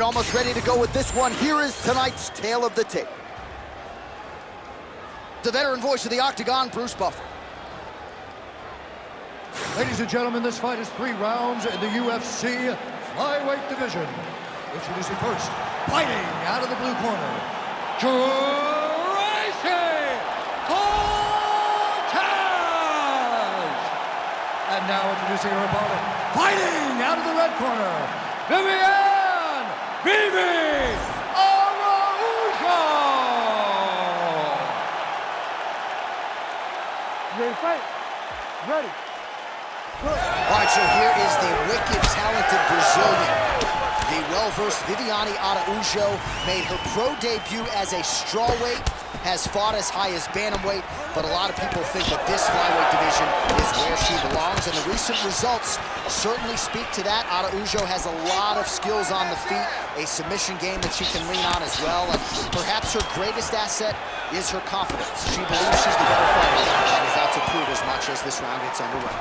almost ready to go with this one. Here is tonight's tale of the tape. The veteran voice of the Octagon, Bruce Buffer. Ladies and gentlemen, this fight is 3 rounds in the UFC flyweight division. Introducing first, fighting out of the blue corner, Tracy Cortez! And now introducing her opponent, fighting out of the red corner, Viviane Araujo! Ready to fight? Ready. All right, so here is the wicked, talented Brazilian. The well-versed Viviane Araujo made her pro debut as a strawweight, has fought as high as bantamweight, but a lot of people think that this flyweight division is where she belongs, and the recent results certainly speak to that. Araujo has a lot of skills on the feet, a submission game that she can lean on as well, and perhaps her greatest asset is her confidence. She believes she's the better fighter and is out to prove as much as this round gets underway.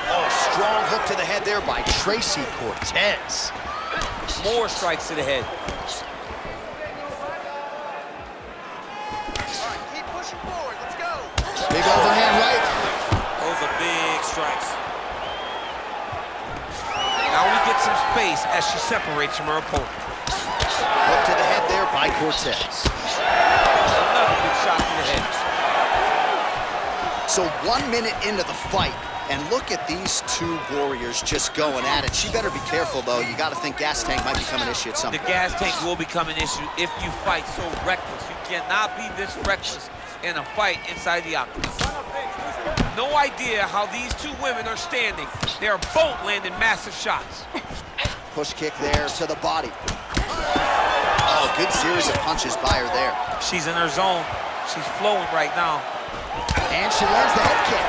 Oh, strong hook to the head there by Tracy Cortez. More strikes to the head. All right, keep pushing forward. Let's go. Big overhand right. Those are big strikes. Now we get some space as she separates from her opponent. Hook to the head there by Cortez. Another big shot to the head. So 1 minute into the fight, and look at these two warriors just going at it. She better be careful, though. You got to think gas tank might become an issue at some point. The gas tank will become an issue if you fight so reckless. You cannot be this reckless in a fight inside the octagon. No idea how these two women are standing. They are both landing massive shots. Push kick there to the body. Oh, good series of punches by her there. She's in her zone. She's flowing right now. And she lands the head kick.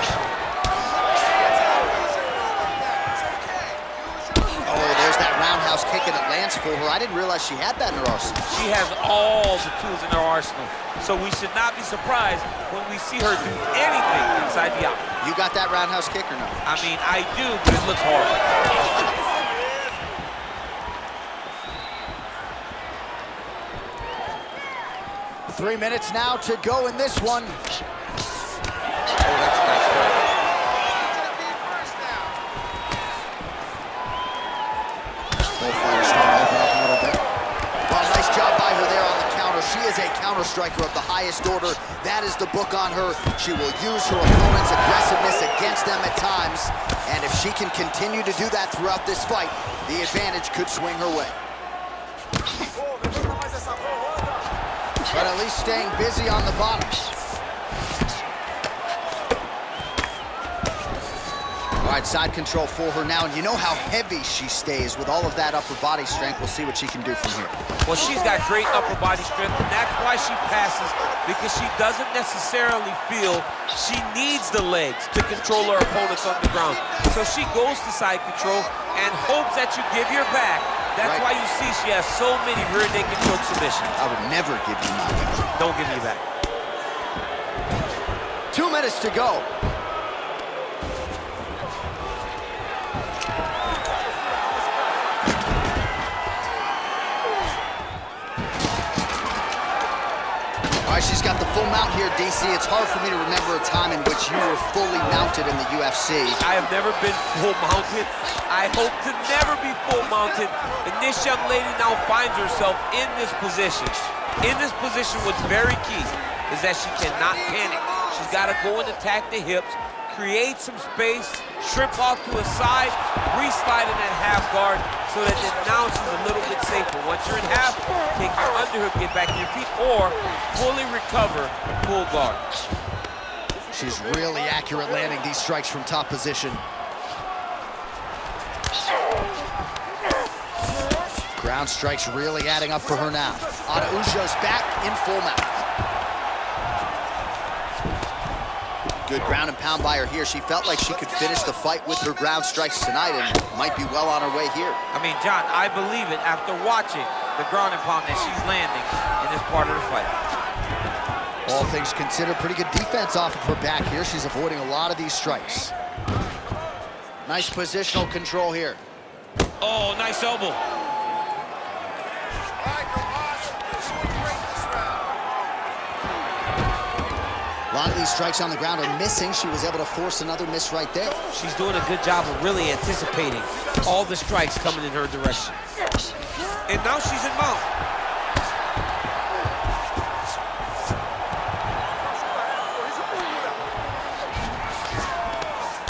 Oh, there's that roundhouse kick, and it lands for her. I didn't realize she had that in her arsenal. She has all the tools in her arsenal. So we should not be surprised when we see her do anything inside the octagon. You got that roundhouse kick or no? I mean, I do, but it looks horrible. 3 minutes now to go in this one. Oh, that's a nice strike. Both fighters starting to open up a little bit. Well, nice job by her there on the counter. She is a counter striker of the highest order. That is the book on her. She will use her opponent's aggressiveness against them at times. And if she can continue to do that throughout this fight, the advantage could swing her way. But at least staying busy on the bottom. All right, side control for her now, and you know how heavy she stays with all of that upper body strength. We'll see what she can do from here. Well, she's got great upper body strength, and that's why she passes, because she doesn't necessarily feel she needs the legs to control her opponents on the ground. So she goes to side control and hopes that you give your back. That's right. why you see she has so many rear naked choke submissions. I would never give you my back. Don't give me that. 2 minutes to go. All right, she's got the full mount here, DC. It's hard for me to remember a time in which you were fully mounted in the UFC. I have never been full mounted. I hope to never be full mounted. And this young lady now finds herself in this position. In this position, what's very key is that she cannot panic. She's got to go and attack the hips, create some space, shrimp off to a side, re-slide in that half guard so that now she's a little bit safer. Once you're in half, take your underhook, get back to your feet, or fully recover, full guard. She's really accurate landing these strikes from top position. Ground strikes really adding up for her now. Araujo's back in full mount. Good ground and pound by her here. She felt like she could finish the fight with her ground strikes tonight and might be well on her way here. I mean, John, I believe it after watching the ground and pound that she's landing in this part of the fight. All things considered, pretty good defense off of her back here. She's avoiding a lot of these strikes. Nice positional control here. Oh, nice elbow. A lot of these strikes on the ground are missing. She was able to force another miss right there. She's doing a good job of really anticipating all the strikes coming in her direction. And now she's in mount.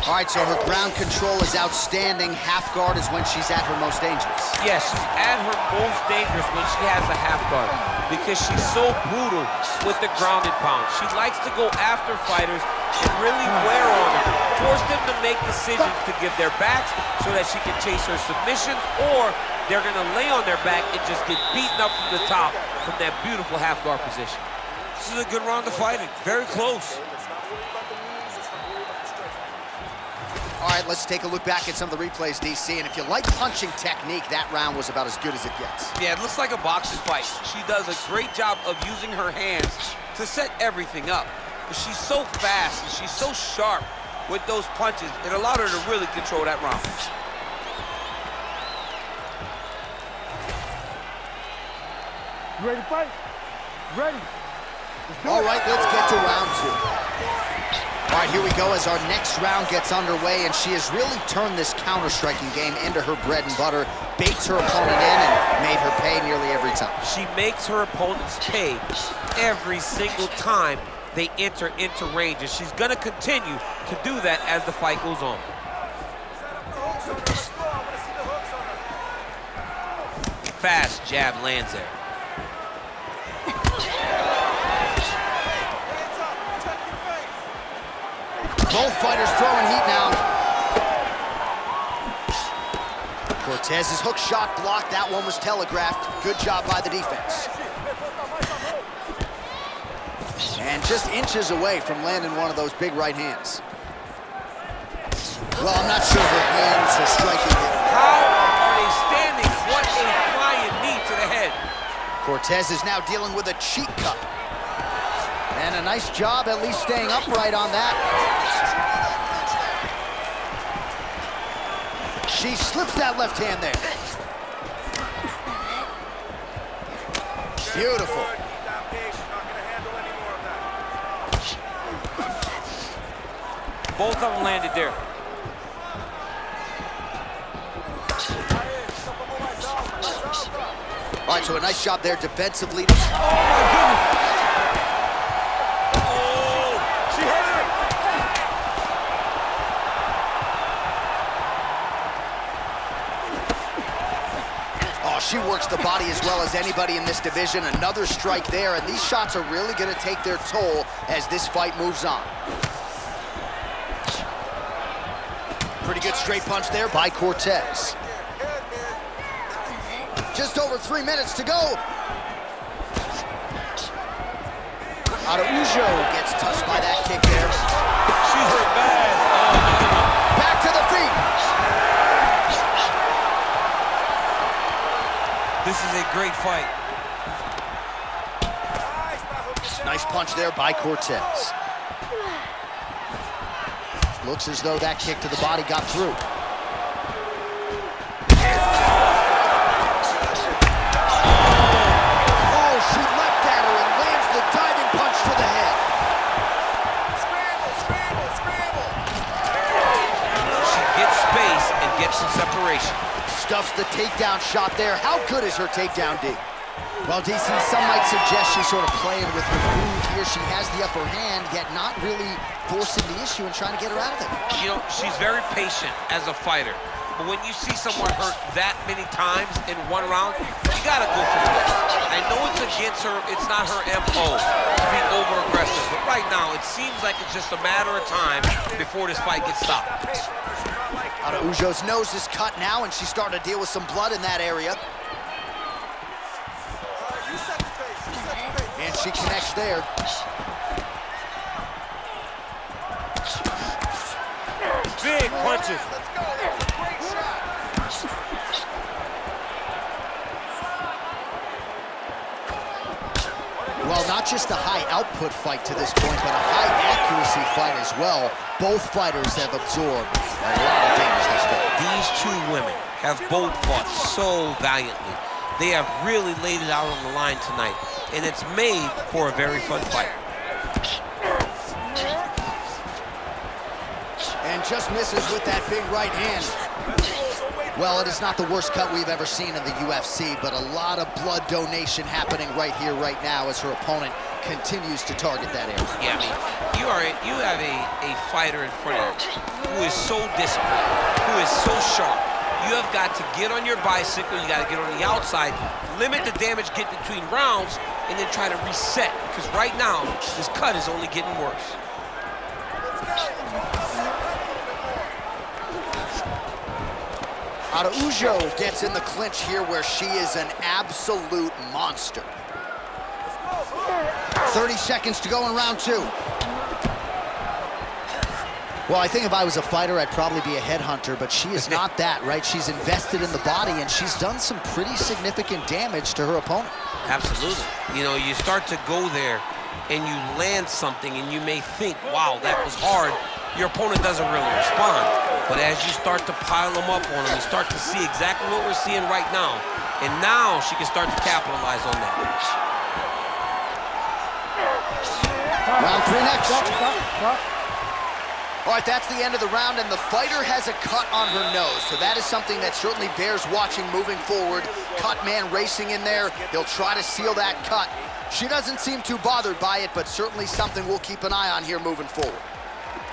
All right, so her ground control is outstanding. Half guard is when she's at her most dangerous. Yes, she's at her most dangerous when she has a half guard because she's so brutal with the ground and pound. She likes to go after fighters and really wear on them, force them to make decisions to give their backs so that she can chase her submissions, or they're gonna lay on their back and just get beaten up from the top from that beautiful half guard position. This is a good round of fighting, very close. All right, let's take a look back at some of the replays, DC. And if you like punching technique, that round was about as good as it gets. Yeah, it looks like a boxing fight. She does a great job of using her hands to set everything up. But she's so fast and she's so sharp with those punches, it allowed her to really control that round. You ready to fight? Ready. All right, let's get to round two. All right, here we go as our next round gets underway, and she has really turned this counter-striking game into her bread and butter, baits her opponent in, and made her pay nearly every time. She makes her opponents pay every single time they enter into range, and she's gonna continue to do that as the fight goes on. Fast jab lands there. Both fighters throwing heat now. Cortez's hook shot blocked. That one was telegraphed. Good job by the defense. And just inches away from landing one of those big right hands. Well, I'm not sure her hands are striking it. How are they standing? What a flying knee to the head. Cortez is now dealing with a cheek cup. And a nice job at least staying upright on that. She slips that left hand there. Beautiful. Both of them landed there. All right, so a nice job there defensively. Oh, my goodness. She works the body as well as anybody in this division. Another strike there, and these shots are really going to take their toll as this fight moves on. Pretty good straight punch there by Cortez. Just over 3 minutes to go. Araujo gets touched by that kick there. She hurt bad. Oh, back to the feet. This is a great fight. Nice punch there by Cortez. Looks as though that kick to the body got through. Oh, she leapt at her and lands the diving punch to the head. Scramble, scramble, scramble. She gets space and gets some separation. Stuffs the takedown shot there. How good is her takedown, D? Well, DC, some might suggest she's sort of playing with her food here. She has the upper hand, yet not really forcing the issue and trying to get her out of it. You know, she's very patient as a fighter. But when you see someone hurt that many times in one round, you gotta go for the win. I know it's against her, it's not her MO to be over-aggressive. But right now, it seems like it's just a matter of time before this fight gets stopped. Araujo's nose is cut now, and she's starting to deal with some blood in that area. And she connects there. Big punches. Let's go. That's a great shot. Well, not just a high-output fight to this point, but a high-accuracy fight as well. Both fighters have absorbed a lot of damage this fight. These two women have both fought so valiantly. They have really laid it out on the line tonight, and it's made for a very fun fight. And just misses with that big right hand. Well, it is not the worst cut we've ever seen in the UFC, but a lot of blood donation happening right here, right now, as her opponent continues to target that area. Yeah, I mean, you have a fighter in front of you who is so disciplined, who is so sharp. You have got to get on your bicycle, you got to get on the outside, limit the damage, get between rounds, and then try to reset, because right now, this cut is only getting worse. Araujo gets in the clinch here where she is an absolute monster. 30 seconds to go in round two. Well, I think if I was a fighter, I'd probably be a headhunter, but she is not that, right? She's invested in the body, and she's done some pretty significant damage to her opponent. Absolutely. You know, you start to go there, and you land something, and you may think, wow, that was hard. Your opponent doesn't really respond. But as you start to pile them up on them, you start to see exactly what we're seeing right now. And now she can start to capitalize on that. Round three next. All right, that's the end of the round, and the fighter has a cut on her nose. So that is something that certainly bears watching moving forward. Cut man racing in there. He'll try to seal that cut. She doesn't seem too bothered by it, but certainly something we'll keep an eye on here moving forward.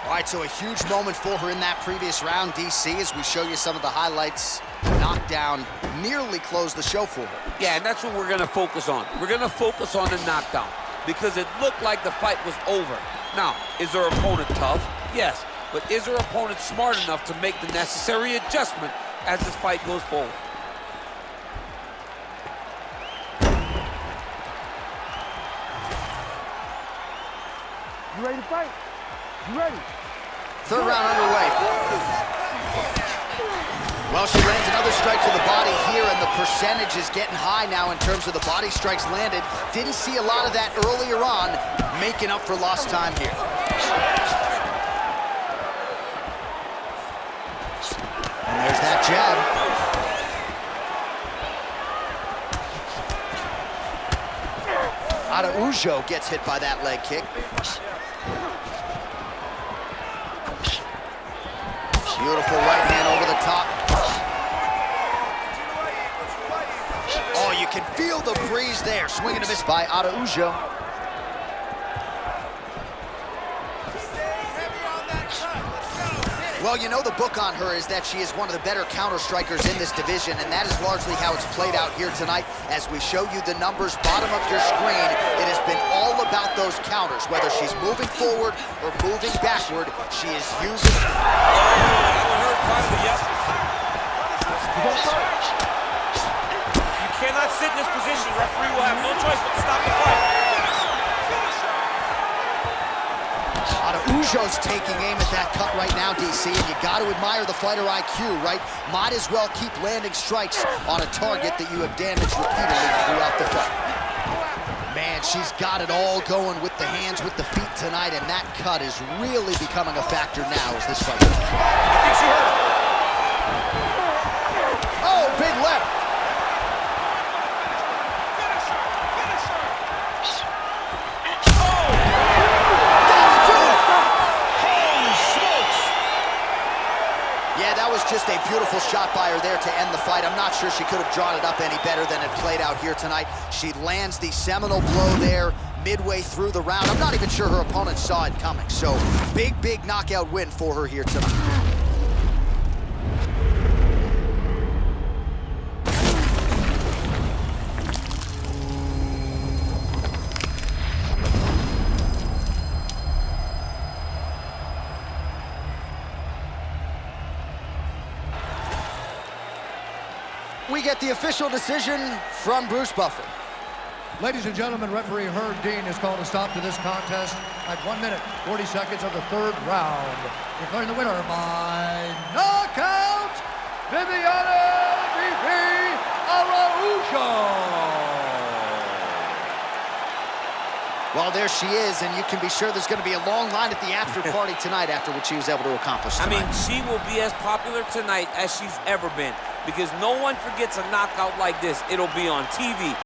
All right, so a huge moment for her in that previous round, DC, as we show you some of the highlights. Knockdown nearly closed the show for her. Yeah, and that's what we're going to focus on. We're going to focus on the knockdown because it looked like the fight was over. Now, is her opponent tough? Yes, but is her opponent smart enough to make the necessary adjustment as this fight goes forward? You ready to fight? You ready? Third round underway. Well, she lands another strike to the body here, and the percentage is getting high now in terms of the body strikes landed. Didn't see a lot of that earlier on, making up for lost time here. And there's that jab. Araujo gets hit by that leg kick. Beautiful right hand over the top. Oh, you can feel the breeze there. Swing and a miss by Araujo. Well, you know the book on her is that she is one of the better counter-strikers in this division, and that is largely how it's played out here tonight. As we show you the numbers bottom of your screen, it has been all about those counters. Whether she's moving forward or moving backward, she is using... You cannot sit in this position. The referee will have no choice but to stop the fight. Araujo's taking aim at that cut right now, DC, and you got to admire the fighter IQ, right? Might as well keep landing strikes on a target that you have damaged repeatedly throughout the fight. Man, she's got it all going with the hands, with the feet tonight, and that cut is really becoming a factor now as this fight goes. I think she hurt her. Oh, big left. Yeah, that was just a beautiful shot by her there to end the fight. I'm not sure she could have drawn it up any better than it played out here tonight. She lands the seminal blow there midway through the round. I'm not even sure her opponent saw it coming. So big, big knockout win for her here tonight. We get the official decision from Bruce Buffer. Ladies and gentlemen, referee Herb Dean has called a stop to this contest at 1 minute, 40 seconds of the third round. Declaring the winner by knockout, Viviane Araujo. Well, there she is, and you can be sure there's going to be a long line at the after party tonight after what she was able to accomplish tonight. I mean, she will be as popular tonight as she's ever been because no one forgets a knockout like this. It'll be on TV.